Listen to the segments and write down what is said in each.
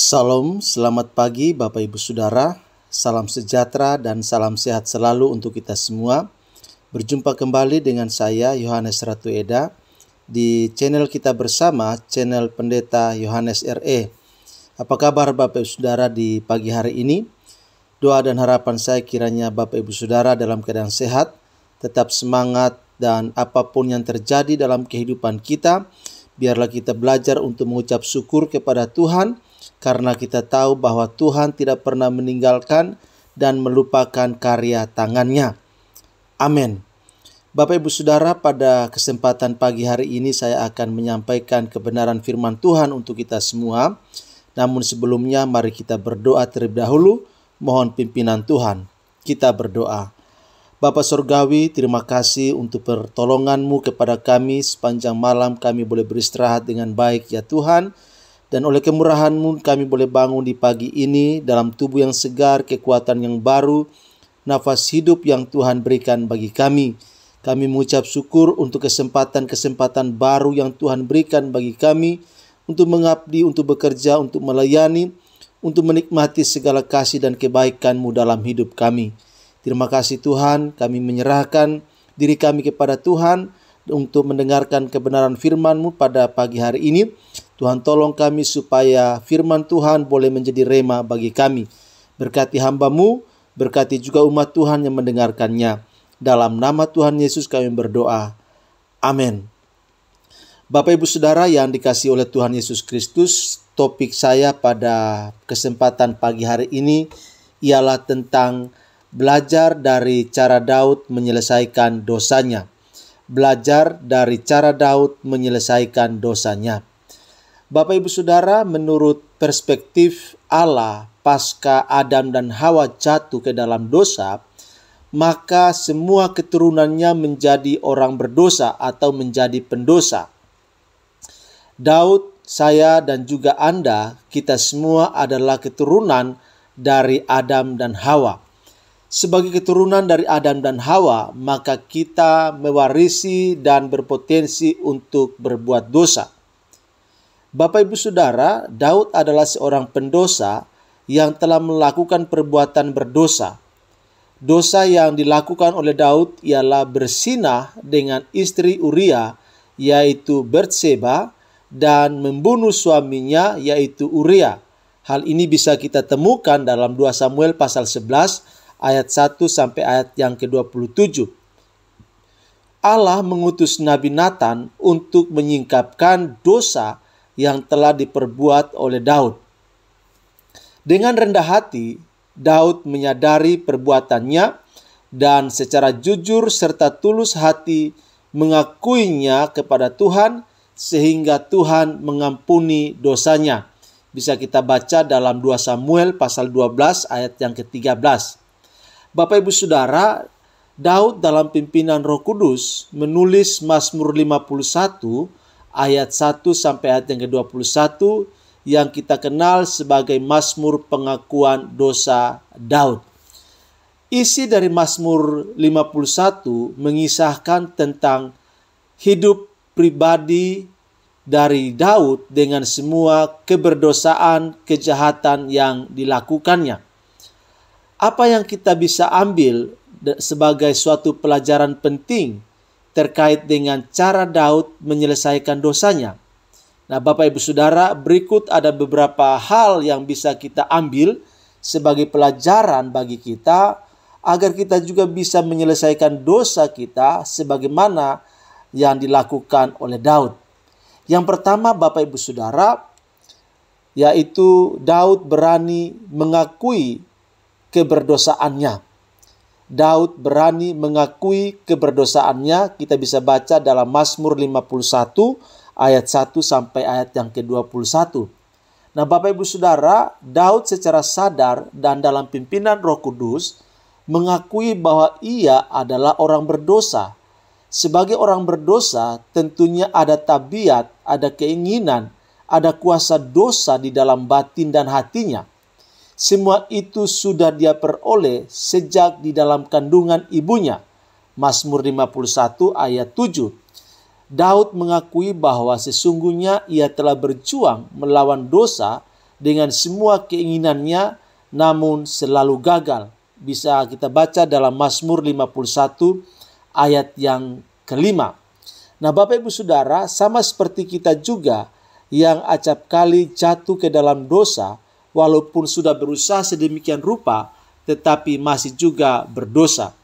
Salam, selamat pagi Bapak Ibu Saudara, salam sejahtera dan salam sehat selalu untuk kita semua. Berjumpa kembali dengan saya Yohanes Ratu Eda di channel kita bersama, channel Pendeta Yohanes RE. Apa kabar Bapak Ibu Saudara di pagi hari ini? Doa dan harapan saya kiranya Bapak Ibu Saudara dalam keadaan sehat, tetap semangat, dan apapun yang terjadi dalam kehidupan kita, biarlah kita belajar untuk mengucap syukur kepada Tuhan, karena kita tahu bahwa Tuhan tidak pernah meninggalkan dan melupakan karya tangannya. Amin. Bapak Ibu Saudara, pada kesempatan pagi hari ini saya akan menyampaikan kebenaran firman Tuhan untuk kita semua. Namun sebelumnya mari kita berdoa terlebih dahulu, mohon pimpinan Tuhan. Kita berdoa. Bapa Surgawi, terima kasih untuk pertolongan-Mu kepada kami. Sepanjang malam kami boleh beristirahat dengan baik ya Tuhan. Dan oleh kemurahan-Mu kami boleh bangun di pagi ini dalam tubuh yang segar, kekuatan yang baru, nafas hidup yang Tuhan berikan bagi kami. Kami mengucap syukur untuk kesempatan-kesempatan baru yang Tuhan berikan bagi kami untuk mengabdi, untuk bekerja, untuk melayani, untuk menikmati segala kasih dan kebaikan-Mu dalam hidup kami. Terima kasih Tuhan, kami menyerahkan diri kami kepada Tuhan untuk mendengarkan kebenaran firman-Mu pada pagi hari ini. Tuhan tolong kami supaya firman Tuhan boleh menjadi rema bagi kami. Berkati hamba-Mu, berkati juga umat Tuhan yang mendengarkannya. Dalam nama Tuhan Yesus kami berdoa. Amin. Bapak Ibu Saudara yang dikasihi oleh Tuhan Yesus Kristus, topik saya pada kesempatan pagi hari ini ialah tentang belajar dari cara Daud menyelesaikan dosanya. Belajar dari cara Daud menyelesaikan dosanya. Bapak Ibu Saudara, menurut perspektif Allah pasca Adam dan Hawa jatuh ke dalam dosa, maka semua keturunannya menjadi orang berdosa atau menjadi pendosa. Daud, saya dan juga Anda, kita semua adalah keturunan dari Adam dan Hawa. Sebagai keturunan dari Adam dan Hawa, maka kita mewarisi dan berpotensi untuk berbuat dosa. Bapak Ibu Saudara, Daud adalah seorang pendosa yang telah melakukan perbuatan berdosa. Dosa yang dilakukan oleh Daud ialah berzinah dengan istri Uria, yaitu Batseba, dan membunuh suaminya, yaitu Uria. Hal ini bisa kita temukan dalam 2 Samuel pasal 11 ayat 1 sampai ayat yang ke-27. Allah mengutus Nabi Nathan untuk menyingkapkan dosa yang telah diperbuat oleh Daud. Dengan rendah hati, Daud menyadari perbuatannya dan secara jujur serta tulus hati mengakuinya kepada Tuhan sehingga Tuhan mengampuni dosanya. Bisa kita baca dalam 2 Samuel pasal 12 ayat yang ke-13. Bapak Ibu Saudara, Daud dalam pimpinan Roh Kudus menulis Mazmur 51 ayat 1 sampai ayat yang ke-21 yang kita kenal sebagai Mazmur pengakuan dosa Daud. Isi dari Mazmur 51 mengisahkan tentang hidup pribadi dari Daud dengan semua keberdosaan, kejahatan yang dilakukannya. Apa yang kita bisa ambil sebagai suatu pelajaran penting terkait dengan cara Daud menyelesaikan dosanya? Nah, Bapak Ibu Saudara, berikut ada beberapa hal yang bisa kita ambil sebagai pelajaran bagi kita agar kita juga bisa menyelesaikan dosa kita sebagaimana yang dilakukan oleh Daud. Yang pertama, Bapak Ibu Saudara, yaitu Daud berani mengakui keberdosaannya. Daud berani mengakui keberdosaannya. Kita bisa baca dalam Mazmur 51 ayat 1 sampai ayat yang ke-21. Nah, Bapak Ibu Saudara, Daud secara sadar dan dalam pimpinan Roh Kudus mengakui bahwa ia adalah orang berdosa. Sebagai orang berdosa, tentunya ada tabiat, ada keinginan, ada kuasa dosa di dalam batin dan hatinya. Semua itu sudah dia peroleh sejak di dalam kandungan ibunya. Mazmur 51 ayat 7. Daud mengakui bahwa sesungguhnya ia telah berjuang melawan dosa dengan semua keinginannya, namun selalu gagal. Bisa kita baca dalam Mazmur 51 ayat yang kelima. Nah, Bapak Ibu Saudara, sama seperti kita juga yang acap kali jatuh ke dalam dosa, walaupun sudah berusaha sedemikian rupa, tetapi masih juga berdosa.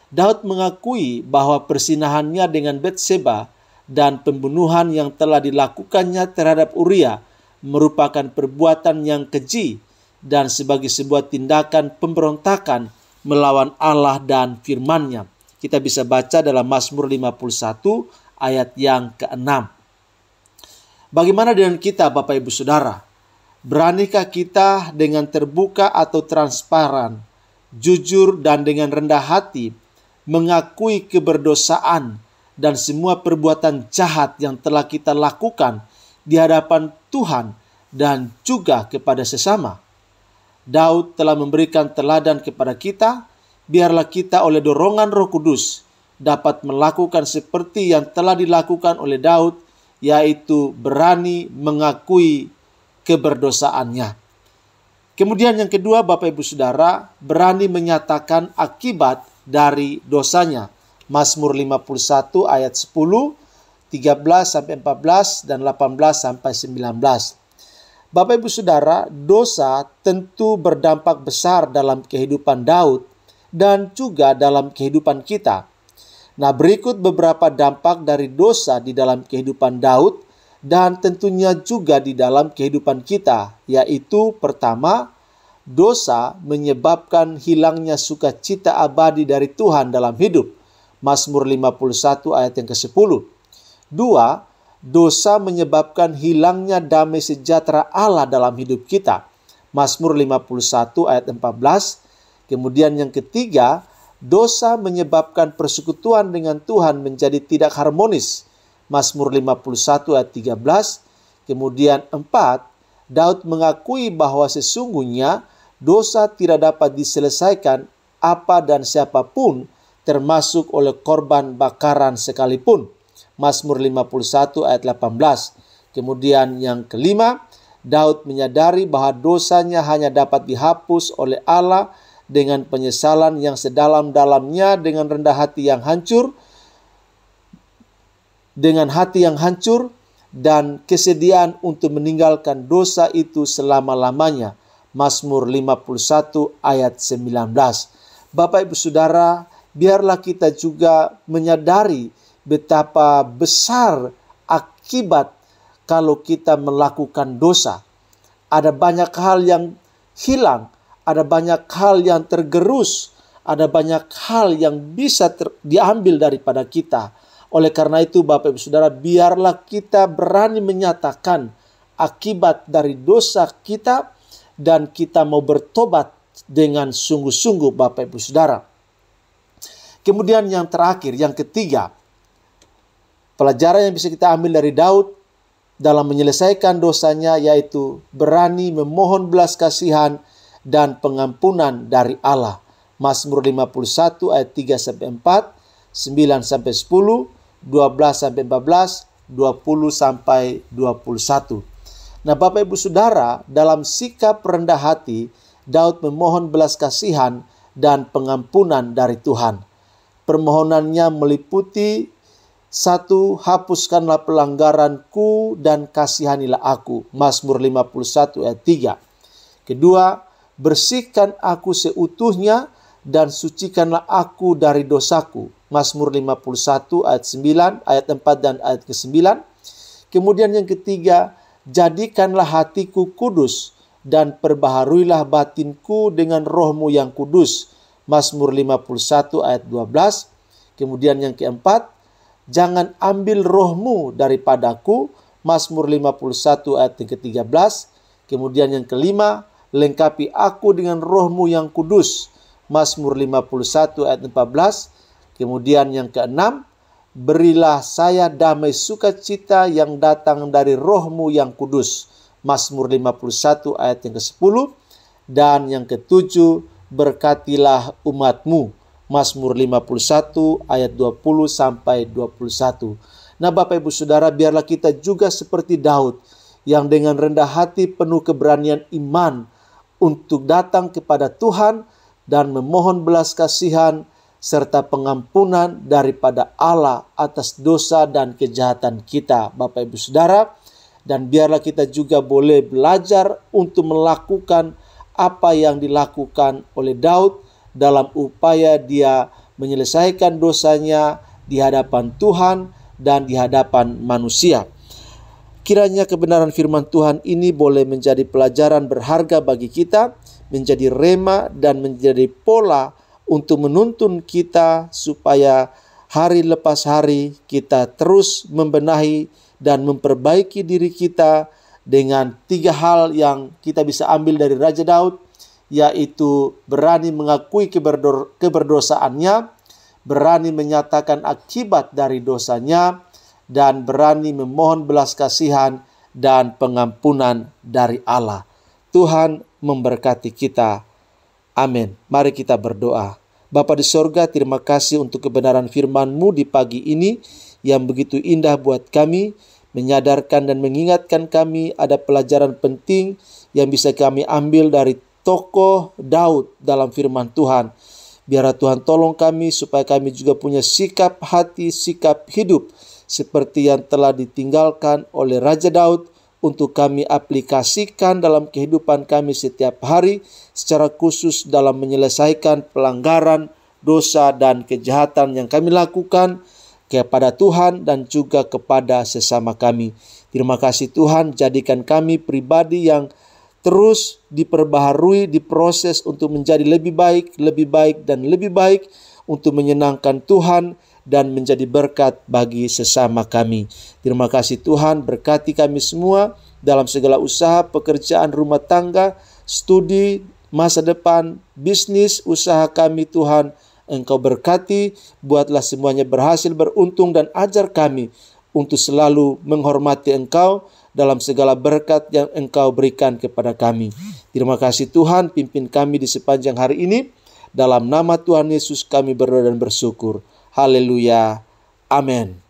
Daud mengakui bahwa persinahannya dengan Batseba dan pembunuhan yang telah dilakukannya terhadap Uria merupakan perbuatan yang keji dan sebagai sebuah tindakan pemberontakan melawan Allah dan firman-Nya. Kita bisa baca dalam Mazmur 51 ayat yang ke-6. Bagaimana dengan kita, Bapak Ibu Saudara? Beranikah kita dengan terbuka atau transparan, jujur dan dengan rendah hati mengakui keberdosaan dan semua perbuatan jahat yang telah kita lakukan di hadapan Tuhan dan juga kepada sesama? Daud telah memberikan teladan kepada kita. Biarlah kita oleh dorongan Roh Kudus dapat melakukan seperti yang telah dilakukan oleh Daud, yaitu berani mengakui keberdosaannya. Kemudian yang kedua, Bapak Ibu Saudara, berani menyatakan akibat dari dosanya. Mazmur 51 ayat 10, 13 sampai 14 dan 18 sampai 19. Bapak Ibu Saudara, dosa tentu berdampak besar dalam kehidupan Daud dan juga dalam kehidupan kita. Nah, berikut beberapa dampak dari dosa di dalam kehidupan Daud dan tentunya juga di dalam kehidupan kita, yaitu pertama, dosa menyebabkan hilangnya sukacita abadi dari Tuhan dalam hidup. Mazmur 51 ayat yang ke-10. Dua, dosa menyebabkan hilangnya damai sejahtera Allah dalam hidup kita. Mazmur 51 ayat 14. Kemudian yang ketiga, dosa menyebabkan persekutuan dengan Tuhan menjadi tidak harmonis. Mazmur 51 ayat 13. Kemudian 4, Daud mengakui bahwa sesungguhnya dosa tidak dapat diselesaikan apa dan siapapun, termasuk oleh korban bakaran sekalipun. Mazmur 51 ayat 18. Kemudian yang kelima, Daud menyadari bahwa dosanya hanya dapat dihapus oleh Allah dengan penyesalan yang sedalam-dalamnya, dengan rendah hati yang hancur, dan kesediaan untuk meninggalkan dosa itu selama-lamanya. Mazmur 51 ayat 19. Bapak Ibu Saudara, biarlah kita juga menyadari betapa besar akibat kalau kita melakukan dosa. Ada banyak hal yang hilang, ada banyak hal yang tergerus, ada banyak hal yang bisa diambil daripada kita. Oleh karena itu, Bapak Ibu Saudara, biarlah kita berani menyatakan akibat dari dosa kita dan kita mau bertobat dengan sungguh-sungguh, Bapak Ibu Saudara. Kemudian yang terakhir, yang ketiga, pelajaran yang bisa kita ambil dari Daud dalam menyelesaikan dosanya, yaitu berani memohon belas kasihan dan pengampunan dari Allah. Mazmur 51 ayat 3 sampai 4, 9 sampai 10, 12 sampai 14, 20 sampai 21. Nah, Bapak Ibu Saudara, dalam sikap rendah hati, Daud memohon belas kasihan dan pengampunan dari Tuhan. Permohonannya meliputi: 1. Hapuskanlah pelanggaranku dan kasihanilah aku. Mazmur 51 ayat 3. Kedua, bersihkan aku seutuhnya dan sucikanlah aku dari dosaku. Mazmur 51 ayat 9, ayat 4 dan ayat ke-9. Kemudian yang ketiga, jadikanlah hatiku kudus dan perbaharuilah batinku dengan rohmu yang kudus. Mazmur 51 ayat 12. Kemudian yang keempat, jangan ambil rohmu daripadaku. Mazmur 51 ayat ke-13. Kemudian yang kelima, lengkapi aku dengan rohmu yang kudus. Mazmur 51 ayat 14. Kemudian yang keenam, berilah saya damai sukacita yang datang dari rohmu yang kudus. Mazmur 51 ayat yang ke-10. Dan yang ketujuh, berkatilah umatmu. Mazmur 51 ayat 20 sampai 21. Nah, Bapak Ibu Saudara, biarlah kita juga seperti Daud yang dengan rendah hati penuh keberanian iman untuk datang kepada Tuhan dan memohon belas kasihan serta pengampunan daripada Allah atas dosa dan kejahatan kita, Bapak Ibu Saudara. Dan biarlah kita juga boleh belajar untuk melakukan apa yang dilakukan oleh Daud dalam upaya dia menyelesaikan dosanya di hadapan Tuhan dan di hadapan manusia. Kiranya kebenaran firman Tuhan ini boleh menjadi pelajaran berharga bagi kita, menjadi rema dan menjadi pola untuk menuntun kita supaya hari lepas hari kita terus membenahi dan memperbaiki diri kita dengan 3 hal yang kita bisa ambil dari Raja Daud, yaitu berani mengakui keberdosaannya, berani menyatakan akibat dari dosanya, dan berani memohon belas kasihan dan pengampunan dari Allah. Tuhan memberkati kita. Amin. Mari kita berdoa. Bapa di sorga, terima kasih untuk kebenaran firman-Mu di pagi ini yang begitu indah buat kami, menyadarkan dan mengingatkan kami ada pelajaran penting yang bisa kami ambil dari tokoh Daud dalam firman Tuhan. Biarlah Tuhan tolong kami supaya kami juga punya sikap hati, sikap hidup seperti yang telah ditinggalkan oleh Raja Daud untuk kami aplikasikan dalam kehidupan kami setiap hari, secara khusus dalam menyelesaikan pelanggaran, dosa, dan kejahatan yang kami lakukan kepada Tuhan dan juga kepada sesama kami. Terima kasih Tuhan, jadikan kami pribadi yang terus diperbaharui, diproses untuk menjadi lebih baik, dan lebih baik untuk menyenangkan Tuhan dan menjadi berkat bagi sesama kami. Terima kasih Tuhan, berkati kami semua dalam segala usaha, pekerjaan, rumah tangga, studi, masa depan, bisnis, usaha kami Tuhan. Engkau berkati, buatlah semuanya berhasil, beruntung, dan ajar kami untuk selalu menghormati Engkau dalam segala berkat yang Engkau berikan kepada kami. Terima kasih Tuhan, pimpin kami di sepanjang hari ini. Dalam nama Tuhan Yesus kami berdoa dan bersyukur. Haleluya. Amin.